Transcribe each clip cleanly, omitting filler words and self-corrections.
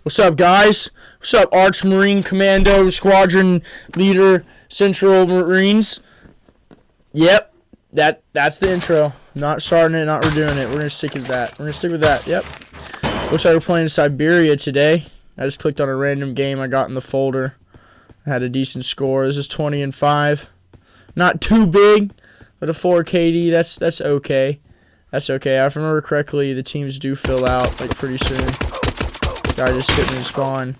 What's up, guys? What's up, Arch Marine Commando Squadron Leader Central Marines? Yep, that's the intro. Not starting it, not redoing it. We're gonna stick with that. Yep. Looks like we're playing Siberia today. I just clicked on a random game I got in the folder. I had a decent score. This is 20-5. Not too big, but a 4 KD. That's okay. That's okay. If I remember correctly, the teams do fill out like pretty soon. This guy just sitting in spawn.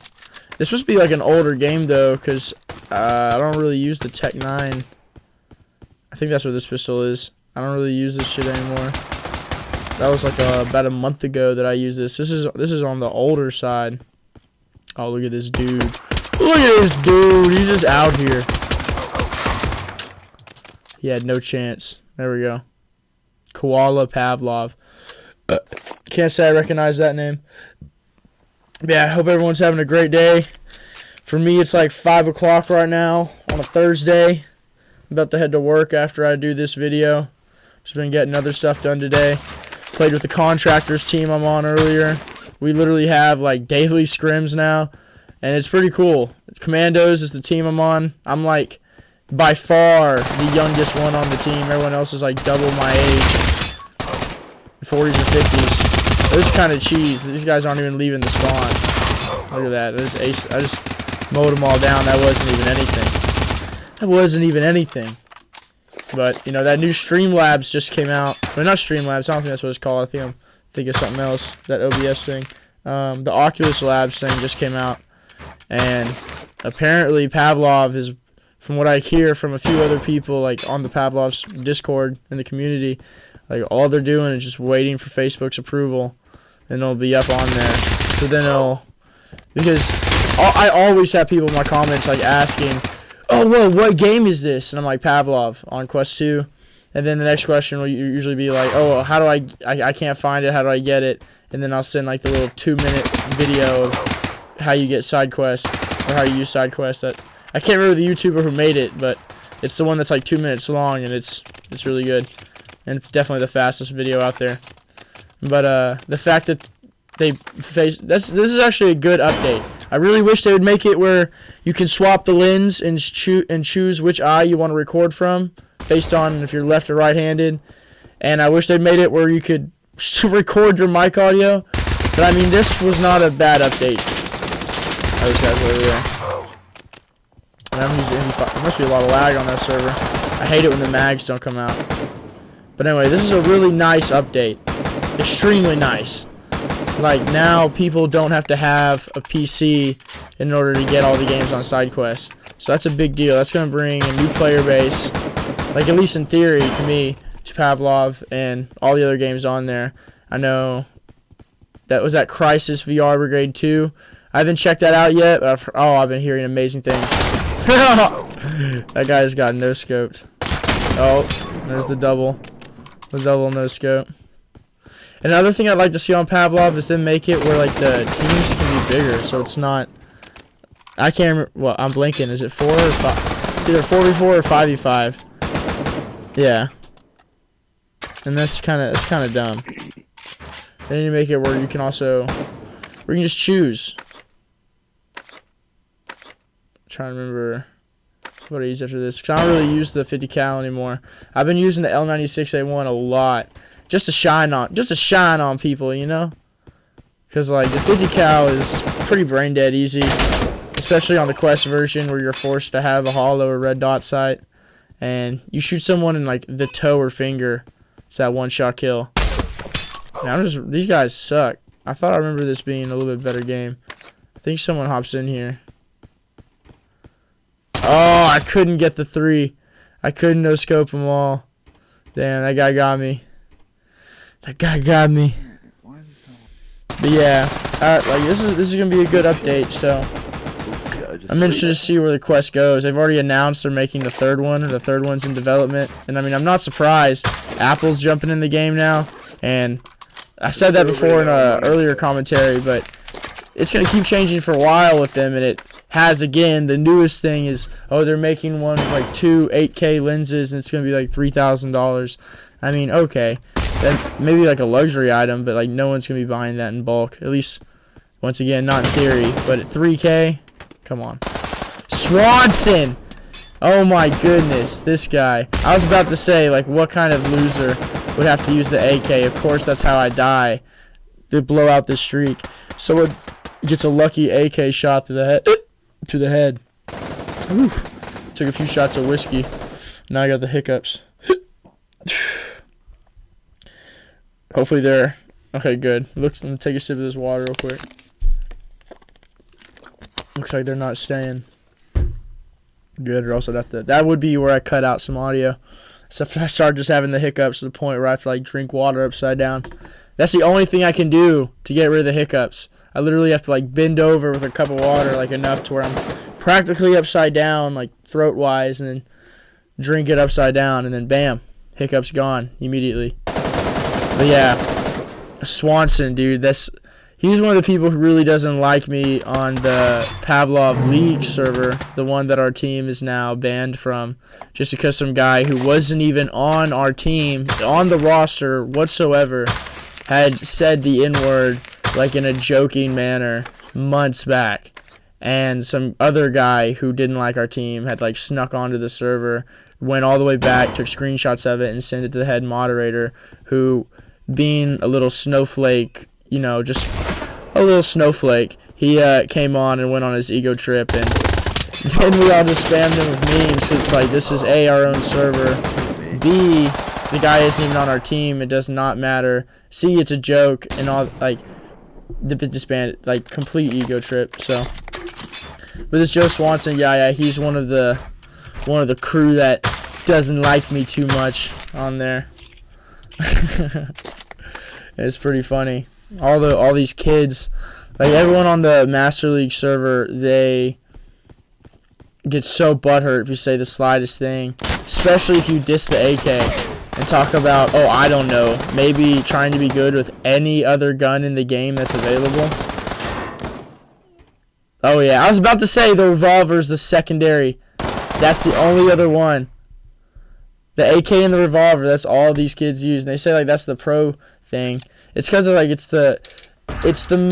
This must be like an older game though, because I don't really use the Tech 9. I think that's what this pistol is. I don't really use this shit anymore. That was like about a month ago that I used this. This is on the older side. Oh, look at this dude. Look at this dude. He's just out here. He had no chance. There we go. Koala Pavlov. Can't say I recognize that name. Yeah, I hope everyone's having a great day. For me, it's like 5 o'clock right now on a Thursday. I'm about to head to work after I do this video. Just been getting other stuff done today. Played with the contractors team I'm on earlier. We literally have like daily scrims now, and it's pretty cool. Commandos is the team I'm on. I'm like by far the youngest one on the team. Everyone else is like double my age, 40s or 50s. This is kind of cheese. These guys aren't even leaving the spawn. Look at that. I just mowed them all down. That wasn't even anything. But, you know, that new Streamlabs just came out. Well, not Streamlabs. I don't think that's what it's called. I think I'm thinking of something else. That OBS thing. The Oculus Labs thing just came out. And apparently Pavlov is, from what I hear from a few other people, like on the Pavlov's Discord in the community, like all they're doing is just waiting for Facebook's approval. And it'll be up on there. So then because I always have people in my comments like asking, oh, well, what game is this? And I'm like, Pavlov on Quest 2. And then the next question will usually be like, oh, how do I can't find it. How do I get it? And then I'll send like the little 2-minute video of how you get side quests or how you use side quests. I can't remember the YouTuber who made it, but it's the one that's like 2 minutes long, and it's really good. And definitely the fastest video out there. But the fact that this is actually a good update. I really wish they would make it where you can swap the lens and choose which eye you want to record from based on if you're left or right-handed. And I wish they made it where you could record your mic audio. But I mean, this was not a bad update. Oh, those guys are over there. And I'm using MP5. There must be a lot of lag on that server. I hate it when the mags don't come out. But anyway, this is a really nice update. Extremely nice. Like, now people don't have to have a PC in order to get all the games on SideQuest. So that's a big deal. That's going to bring a new player base, like at least in theory, to me, to Pavlov and all the other games on there. I know that was at Crysis VR Brigade 2. I haven't checked that out yet, but I've been hearing amazing things. That guy's got no-scoped. Oh, there's the double no-scope. Another thing I'd like to see on Pavlov is then make it where like the teams can be bigger, so it's not. I can't remember. Well, I'm blinking. Is it 4 or 5? It's either 4v4 or 5v5. Yeah. And that's kind of dumb. Then you make it where you can just choose. I'm trying to remember what I used after this, because I don't really use the 50 cal anymore. I've been using the L96A1 a lot. Just to shine on people, you know? Because, like, the 50 cal is pretty brain dead easy. Especially on the Quest version where you're forced to have a hollow or red dot sight. And you shoot someone in, like, the toe or finger. It's that one-shot kill. Now, these guys suck. I thought I remember this being a little bit better game. I think someone hops in here. Oh, I couldn't get the 3. I couldn't no-scope them all. Damn, that guy got me. But yeah, like this is gonna be a good update. So I'm interested to see where the quest goes. They've already announced they're making the third one. The third one's in development, and I mean, I'm not surprised. Apple's jumping in the game now, and I said that before in an earlier commentary, but it's gonna keep changing for a while with them, and it has again. The newest thing is, oh, they're making one with like 2 8K lenses, and it's gonna be like $3,000. I mean, okay. Then maybe like a luxury item, but like no one's gonna be buying that in bulk. At least Once again, not in theory, but at 3K, come on. Swanson! Oh my goodness, this guy. I was about to say, like, what kind of loser would have to use the AK? Of course, that's how I die. They blow out this streak. Someone gets a lucky AK shot to the head. Whew. Took a few shots of whiskey. Now I got the hiccups. Hopefully they're okay. Good. Looks. Let me take a sip of this water real quick. Looks like they're not staying. Good. Or else I'd have to. That would be where I cut out some audio. So if I start just having the hiccups to the point where I have to like drink water upside down. That's the only thing I can do to get rid of the hiccups. I literally have to like bend over with a cup of water, like enough to where I'm practically upside down, like throat wise, and then drink it upside down, and then bam, hiccups gone immediately. But yeah, Swanson, dude, he's one of the people who really doesn't like me on the Pavlov League server, the one that our team is now banned from, just because some guy who wasn't even on our team, on the roster whatsoever, had said the N-word like in a joking manner months back. And some other guy who didn't like our team had like snuck onto the server, went all the way back, took screenshots of it, and sent it to the head moderator, who, being a little snowflake, you know, just a little snowflake, he came on and went on his ego trip, and then we all just spammed him with memes. So it's like, this is A, our own server, B, the guy isn't even on our team, it does not matter, C, it's a joke, and all, like, disbanded, like, complete ego trip. So but this Joe Swanson guy, he's one of the crew that doesn't like me too much on there. It's pretty funny. All these kids, like everyone on the Master League server, they get so butthurt if you say the slightest thing, especially if you diss the AK and talk about, oh, I don't know, maybe trying to be good with any other gun in the game that's available. Oh yeah, I was about to say the revolver's the secondary. That's the only other one. The AK and the revolver, that's all these kids use. And they say like that's the pro thing. It's because of like it's the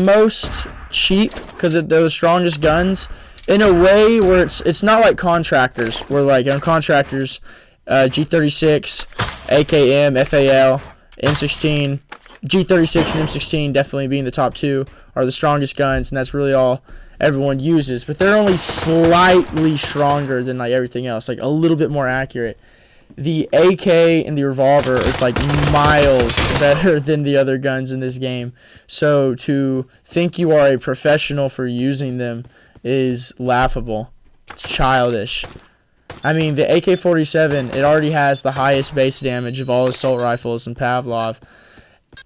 most cheap because they're the strongest guns in a way where it's not like contractors. Where like on contractors, G36, AKM, FAL, M16, G36 and M16 definitely being the top two are the strongest guns, and that's really all everyone uses. But they're only slightly stronger than like everything else, like a little bit more accurate. The AK and the revolver is like miles better than the other guns in this game. So to think you are a professional for using them is laughable. It's childish. I mean, the AK-47, it already has the highest base damage of all assault rifles in Pavlov,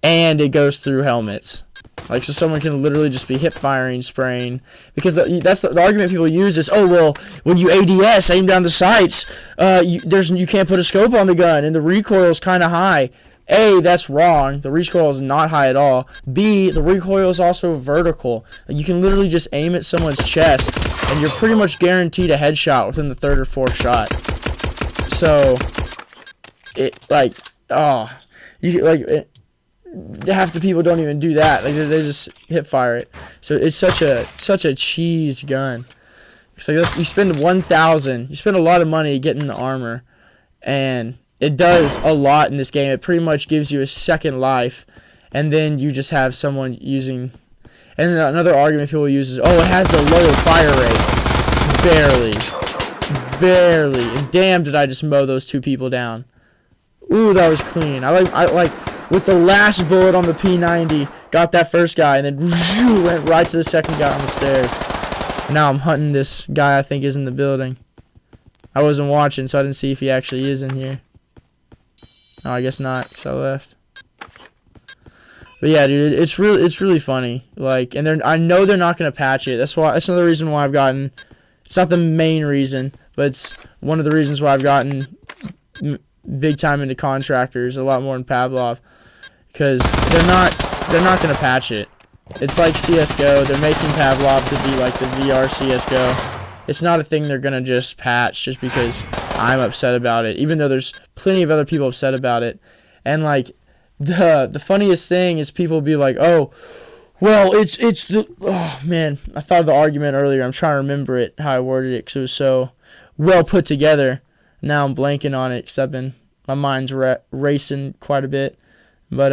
and it goes through helmets. Like, so someone can literally just be hip firing, spraying, because that's the argument people use is, oh, well, when you ADS, aim down the sights, you can't put a scope on the gun, and the recoil is kind of high. A, that's wrong. The recoil is not high at all. B, the recoil is also vertical. Like, you can literally just aim at someone's chest, and you're pretty much guaranteed a headshot within the third or fourth shot. So, half the people don't even do that. Like they just hip fire it. So it's such a cheese gun. It's like you spend 1,000, you spend a lot of money getting the armor, and it does a lot in this game. It pretty much gives you a second life, and then you just have someone using. And then another argument people use is, oh, it has a lower fire rate. Barely. And damn, did I just mow those two people down. Ooh, that was clean. I like. With the last bullet on the P90, got that first guy, and then went right to the second guy on the stairs. Now I'm hunting this guy I think is in the building. I wasn't watching, so I didn't see if he actually is in here. Oh, I guess not, because I left. But yeah, dude, it's really funny. Like, and I know they're not gonna patch it. That's another reason why I've gotten. It's not the main reason, but it's one of the reasons why I've gotten big time into contractors, a lot more in Pavlov, because they're not gonna patch it. It's like CS:GO. They're making Pavlov to be like the VR CS:GO. It's not a thing they're gonna just patch just because I'm upset about it, even though there's plenty of other people upset about it. And like the funniest thing is people be like, oh, Well, it's the oh man, I thought of the argument earlier. I'm trying to remember it how I worded it because it was so well put together. Now I'm blanking on it because my mind's racing quite a bit.